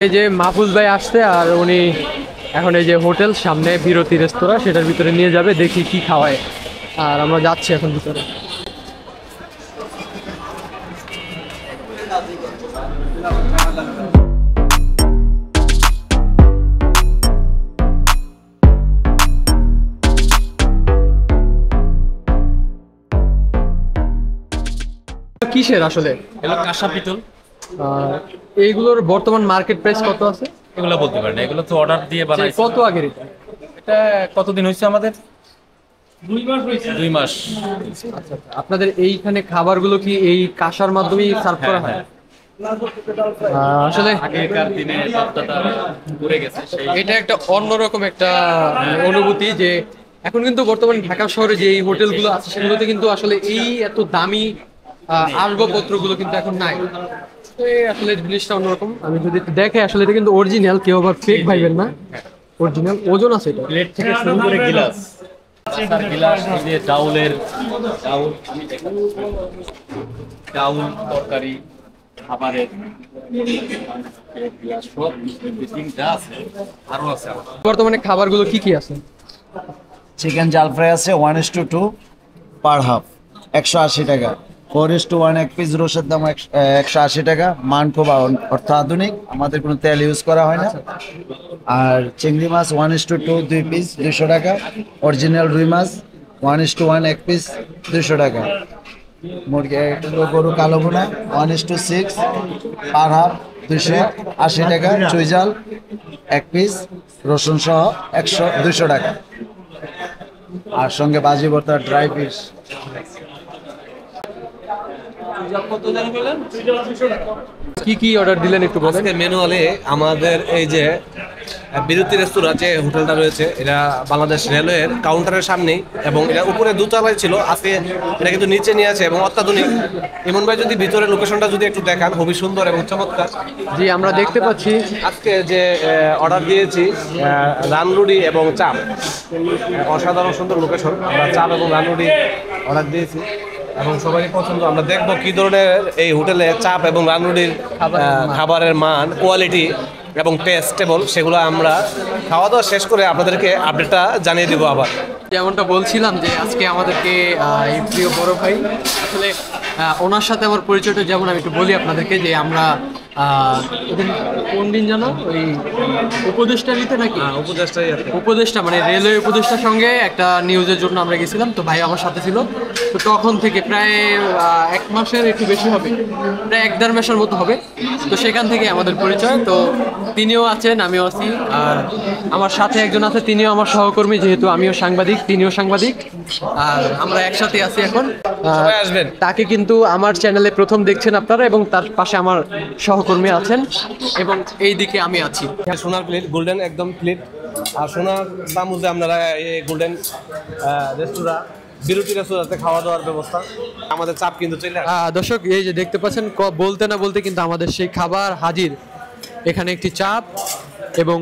এই যে মাহফুজ ভাই আসছে আর উনি এখন এই যে হোটেল সামনে বিরতি রেস্তোরাঁ সেটার ভিতরে নিয়ে যাবে, দেখি কি খাওয়ায়। আর আমরা যাচ্ছি এখন ভিতরে। কিসের আসলে এগুলো কাঁসা পিতল। এইগুলোর বর্তমান মার্কেট প্রাইস কত আছে? এগুলো বলতে পারি না, এগুলো তো অর্ডার দিয়ে বানাইছি। কত আগের এটা? এটা কতদিন হয়েছে আমাদের? 2 মাস। আচ্ছা, আপনাদের এইখানে খাবারগুলো কি এই কাঁসার মাধ্যমেই সার্ভ করা হয়? আসলে আগেকার দিনে তত্ত্বটা পড়ে গেছে, এটা একটা অন্যরকম একটা অনুভূতি যে এখন কিন্তু বর্তমানে ঢাকা শহরে যে এই হোটেলগুলো আছে সেগুলোতে কিন্তু আসলে এই এত দামি আসবাবপত্রগুলো কিন্তু এখন নাই। তো এই আসলে জিনিসটা অন্যরকম। আমি যদি দেখে আসলে এটা কিন্তু অরিজিনাল, কেউ আবার ফেক ভাইবেন না, অরিজিনাল। ওজন আছে এটা। প্লেট থেকে শুরু করে গিলাস, আর গিলাস, এই যে ডাউল, তরকারি, খাবারের গিলাস, সব তিনটা আছে, আরো আছে। বর্তমানে খাবারগুলো কি কি আছে? চিকেন জাল ফ্রাই আছে 1:2 পার হাফ 180 টাকা। 4:1 এক পিস রোস্টের দাম 180 টাকা। মান খুব অত্যাধুনিক, আমাদের কোনো তেল ইউজ করা হয় না। আর চিংড়ি মাছ 1:2 2 পিস 200 টাকা। অরিজিনাল রুই মাছ 1:1 এক পিস 200 টাকা। মুরগি গরু কালো ভুনা 1:6 পার হাফ 280 টাকা। চুইজাল এক পিস রসুন সহ 200 টাকা। আর সঙ্গে বাজি ভর্তা ড্রাই ফিশ। কি কি অর্ডার দিলেন একটু বলেন। আজকে ম্যানুয়ালে আমাদের এই যে বিরতি রেস্তোরাঁ যে হোটেলটা রয়েছে, এটা বাংলাদেশ রেলওয়ের কাউন্টারের সামনেই, এবং এটা উপরে দোতলায় ছিল, আজকে এটা কিন্তু নিচে নিয়ে আছে এবং অত্যাধুনিক। ইমন ভাই যদি ভিতরে লোকেশনটা যদি একটু দেখান, খুবই সুন্দর এবং চমৎকার। জি, আমরা দেখতে পাচ্ছি। আজকে যে অর্ডার দিয়েছি রানরুডি এবং চাপ, অসাধারণ সুন্দর লোকেশন। আমরা চাপ এবং রানরুডি অর্ডার দিয়েছি এবং সবারই পছন্দ। আমরা দেখবো কি ধরনের এই হোটেলে চাপ এবং রানরুডির খাবারের মান, কোয়ালিটি এবং টেস্টেবল, সেগুলো আমরা খাওয়া দাওয়া শেষ করে আপনাদেরকে আপডেটটা জানিয়ে দিব। আবার যেমনটা বলছিলাম যে আজকে আমাদেরকে এই প্রিয় বড় ভাই, আসলে ওনার সাথে আমার পরিচয়টা যেমন আমি একটু বলি আপনাদেরকে যে আমরা কোন দিন জানো ওই উপদেষ্টা নিতে নাকি উপদেষ্টা মানে রেলওয়ে উপদেষ্টার সঙ্গে একটা নিউজের জন্য আমরা গেছিলাম। তো ভাই আমার সাথে ছিল। তো তখন থেকে প্রায় 1 মাসের একটু বেশি হবে, প্রায় 1-1.5 মাসের মতো হবে। তো সেখান থেকে আমাদের পরিচয়। তো তিনিও আছেন, আমিও আছি, আর আমার সাথে একজন আছে, তিনিও আমার সহকর্মী, যেহেতু আমিও সাংবাদিক, তিনিও সাংবাদিক, আর আমরা একসাথে আছি এখন। সবাই আসবেন। তাকে কিন্তু আমার চ্যানেলে প্রথম দেখছেন আপনারা, এবং তার পাশে আমার সহকর্মী আছেন, এবং এই দিকে আমি আছি। সোনার প্লেট, গোল্ডেন একদম প্লেট। আর সোনার সামুজে আপনারা এই গোল্ডেন রেস্তোরাঁ, বিরতি রেস্তোরাঁতে খাওয়া দাওয়ার ব্যবস্থা। আমাদের চাপ কিন্তু চলে আসে। দর্শক, এই যে দেখতে পাচ্ছেন, বলতে না বলতে কিন্তু আমাদের সেই খাবার হাজির। এখানে একটি চাপ এবং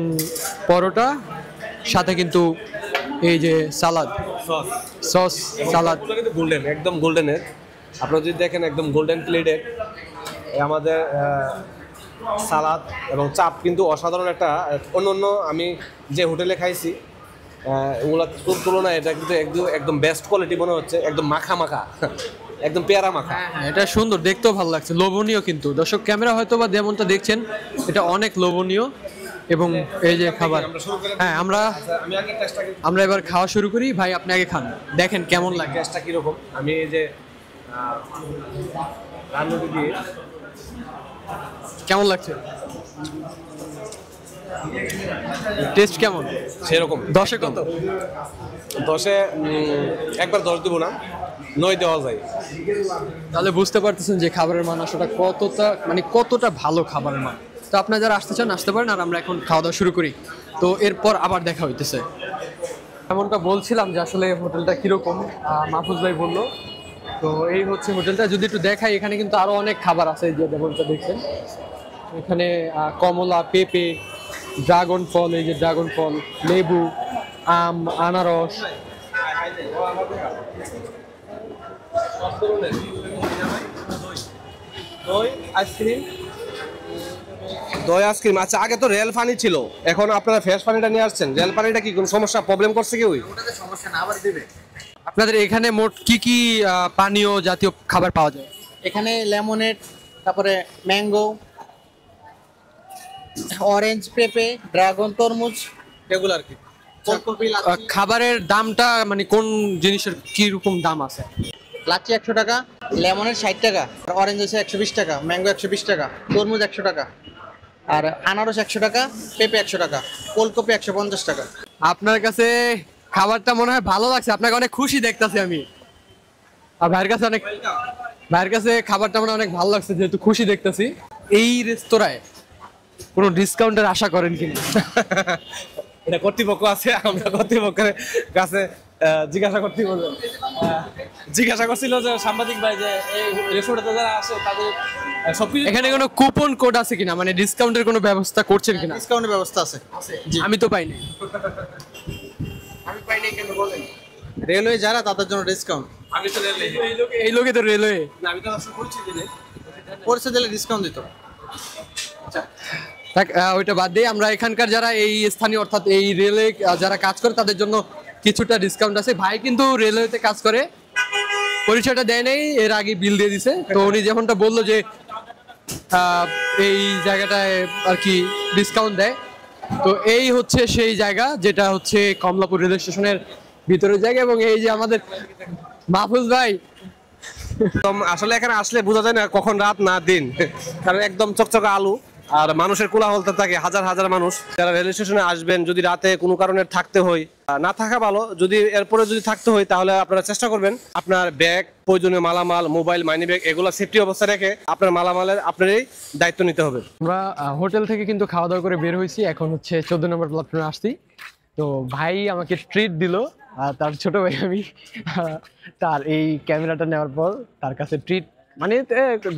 পরোটা, সাথে কিন্তু এই যে সালাদ, সস সালাদ। কিন্তু গোল্ডেন, একদম গোল্ডেনের। আপনারা যদি দেখেন একদম গোল্ডেন প্লেটের আমাদের সালাদ এবং চাপ কিন্তু অসাধারণ একটা। অন্য আমি যে হোটেলে খাইছি ওগুলা তুলনায় এটা কিন্তু একদম বেস্ট কোয়ালিটি মনে হচ্ছে, একদম মাখা মাখা, একদম পেয়ারা মাখা। হ্যাঁ, এটা সুন্দর, দেখতেও ভালো লাগছে, লোভনীয়। কিন্তু দর্শক, ক্যামেরা হয়তো বা যেমনটা দেখছেন, এটা অনেক লোভনীয়। এবং এই যে খাবার, হ্যাঁ আমরা এবার খাওয়া শুরু করি। ভাই, আপনি আগে খান, দেখেন কেমন লাগে, গ্যাসটা কিরকম। আমি এই যে রান্নাটি দিয়ে কেমন লাগছে, টেস্ট কেমন? সেরকম 10-এ কত? 10-এ একবার 10 দেবো না, 9 দেওয়া যায়। তাহলে বুঝতে পারতেছেন যে খাবারের মান আসলে কতটা ভালো খাবারের মান। তো আপনারা যারা আসতে চান আসতে পারেন, আর আমরা এখন খাওয়া দাওয়া শুরু করি। তো এরপর আবার দেখা হইতেছে। এমনটা বলছিলাম যে আসলে হোটেলটা কিরকম, মাহফুজ ভাই বললো। তো এই হচ্ছে হোটেলটা। যদি একটু দেখাই, এখানে কিন্তু আরো অনেক খাবার আছে, যে যেমনটা দেখছেন এখানে কমলা, পেঁপে, ড্রাগন ফল, এই যে ড্রাগন ফল, লেবু, আম, আনারস, আইসক্রিম, দই আইসক্রিম। আচ্ছা, আগে তো রেল পানি ছিল, এখন আপনারা ফ্রেশ পানিটা নিয়ে আসছেন। রেল পানিটা কি কোনো সমস্যা, প্রবলেম করছে কি? ওই আপনাদের এখানে মোট কি কি পানীয় জাতীয় খাবার পাওয়া যায়? এখানে লেমনেড, তারপরে ম্যাঙ্গো, অরেঞ্জ, পেঁপে, ড্রাগন, তরমুজ, এগুলো আর কি। ফুলকপি, লাচ্ছি। খাবারের দামটা মানে কোন জিনিসের কি রকম দাম আছে? লাচ্ছি 100 টাকা, লেমনের 60 টাকা, অরেঞ্জ হচ্ছে 120 টাকা, ম্যাঙ্গো 120 টাকা, তরমুজ 100 টাকা, আর আনারস 100 টাকা, পেঁপে 100 টাকা, ফুলকপি 150 টাকা। আপনার কাছে খাবারটা মনে হয় ভালো লাগছে, আপনাকে অনেক খুশি দেখতাছি আমি। আর ভাইয়ের কাছে খাবারটা মনে হয় অনেক ভালো লাগছে, যেহেতু খুশি দেখতাছি। এই রেস্তোরাঁয় কোনো ডিসকাউন্টের আশা করেন কিনা? এটা কর্তৃপক্ষ আছে, আমরা কর্তৃপক্ষের কাছে জিজ্ঞাসা করছিল যে সাংবাদিক ভাই যে এই রেস্টুরেন্টে যারা আসে তাদের সবকিছু। এখানে কোনো কুপন কোড আছে কিনা, মানে ডিসকাউন্টের কোনো ব্যবস্থা করছেন কিনা? ডিসকাউন্টের ব্যবস্থা আছে। আমি তো পাইনি। রেলওয়ে যারা তাদের জন্য ডিসকাউন্ট। আমি তো এই লোকে তো রেলওয়ে। আমি তো আসলে বলছি যে পরিচয় দিলে ডিসকাউন্ট দিত। ওইটা বাদ দিয়ে আমরা এখানকার যারা এই স্থানীয় অর্থাৎ এই রেলে যারা কাজ করে তাদের জন্য কিছুটা ডিসকাউন্ট আছে। ভাই কিন্তু রেলওয়েতে কাজ করে, পরিচয়টা দেয় নাই, এর আগে বিল দিয়ে দিছে। তো উনি যেমনটা বললো যে এই জায়গাটায় আর কি ডিসকাউন্ট দেয়। তো এই হচ্ছে সেই জায়গা, যেটা হচ্ছে কমলাপুর রেল স্টেশনের ভিতরের জায়গা। এবং এই যে আমাদের মাহফুজ ভাই, একদম আসলে এখানে আসলে বোঝা যায় না কখন রাত না দিন, কারণ একদম চকচকে আলো আর মানুষের কোলাহলতা থাকে, হাজার হাজার মানুষ। যারা রেল স্টেশনে আসবেন, যদি রাতে কোনো কারণে থাকতে হয়, না থাকা ভালো, যদি এরপরে যদি থাকতে হয় তাহলে আপনারা চেষ্টা করবেন আপনার ব্যাগ, প্রয়োজনীয় মালামাল, মোবাইল, মানি ব্যাগ এগুলো সেফটি অবস্থা রেখে আপনার মালামালের আপনারই দায়িত্ব নিতে হবে। আমরা হোটেল থেকে কিন্তু খাওয়া দাওয়া করে বের হয়েছি, এখন হচ্ছে 14 নম্বর প্ল্যাটফর্মে আসছি। তো ভাই আমাকে ট্রিট দিল, তার ছোট ভাই আমি, তার এই ক্যামেরাটা নেওয়ার পর তার কাছে ট্রিট মানে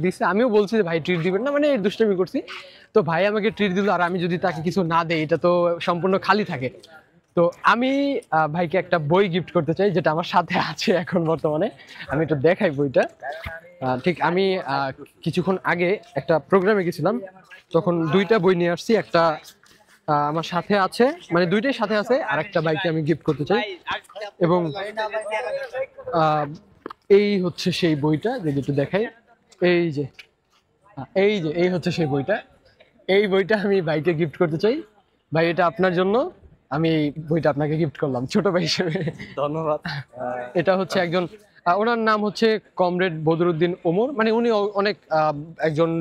দিচ্ছে। আমিও বলছি যে ভাই ট্রিট দিবেন না, মানে দুষ্টামি করছি। তো ভাই আমাকে ট্রিট দিল, আর আমি যদি তাকে কিছু না দেই এটা তো সম্পূর্ণ খালি থাকে। তো আমি ভাইকে একটা বই গিফট করতে চাই, যেটা আমার সাথে আছে এখন বর্তমানে। আমি একটু দেখাই বইটা। ঠিক আমি কিছুক্ষণ আগে একটা প্রোগ্রামে গেছিলাম, তখন 2টা বই নিয়ে আসছি। একটা আমার সাথে আছে, মানে 2টাই সাথে আছে, আর একটা বাইকে আমি গিফট করতে চাই। এবং এই হচ্ছে সেই বইটা, যদি একটু দেখাই, এই হচ্ছে সেই বইটা। এই বইটা আমি বাইকে গিফট করতে চাই। ভাই, এটা আপনার জন্য, আমি এই বইটা আপনাকে গিফট করলাম ছোট ভাই হিসেবে। ধন্যবাদ। এটা হচ্ছে একজন, ওনার নাম হচ্ছে কমরেড বদরুদ্দিন ওমর। মানে উনি অনেক একজন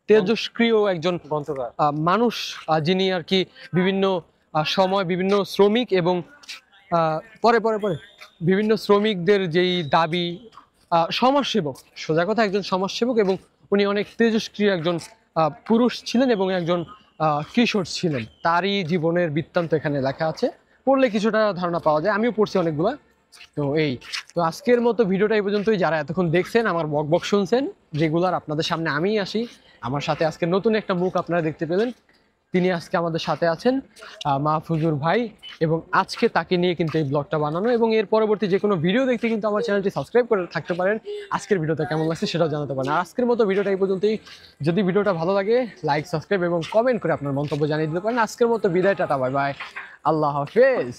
তেজস্ক্রিয় একজন মানুষ, যিনি আর কি বিভিন্ন সময় বিভিন্ন শ্রমিক এবং পরে বিভিন্ন শ্রমিকদের যেই দাবি, সমাজসেবক, সোজা কথা একজন সমাজসেবক। এবং উনি অনেক তেজস্ক্রিয় একজন পুরুষ ছিলেন এবং একজন কিশোর ছিলেন। তারই জীবনের বৃত্তান্ত এখানে লেখা আছে, পড়লে কিছুটা ধারণা পাওয়া যায়। আমিও পড়ছি অনেকগুলা। তো আজকের মতো ভিডিওটা এই পর্যন্তই। যারা এতক্ষণ দেখছেন, আমার বক শুনছেন, রেগুলার আপনাদের সামনে আমিই আসি। আমার সাথে আজকে নতুন একটা মুখ আপনারা দেখতে পেলেন। তিনি আজকে আমাদের সাথে আছেন, মাহফুজুর ভাই। এবং আজকে তাকে নিয়ে কিন্তু এই ব্লগটা বানানো, এবং এর পরবর্তী যে কোনো ভিডিও দেখতে কিন্তু আমার চ্যানেলটি সাবস্ক্রাইব করে থাকতে পারেন। আজকের ভিডিওটা কেমন লাগছে সেটাও জানাতে পারেন। আর আজকের মতো ভিডিওটা এই পর্যন্তই। যদি ভিডিওটা ভালো লাগে, লাইক, সাবস্ক্রাইব এবং কমেন্ট করে আপনার মন্তব্য জানিয়ে দিতে পারেন। আজকের মতো বিদায়, টাটা, বাই বাই, আল্লাহ হাফেজ।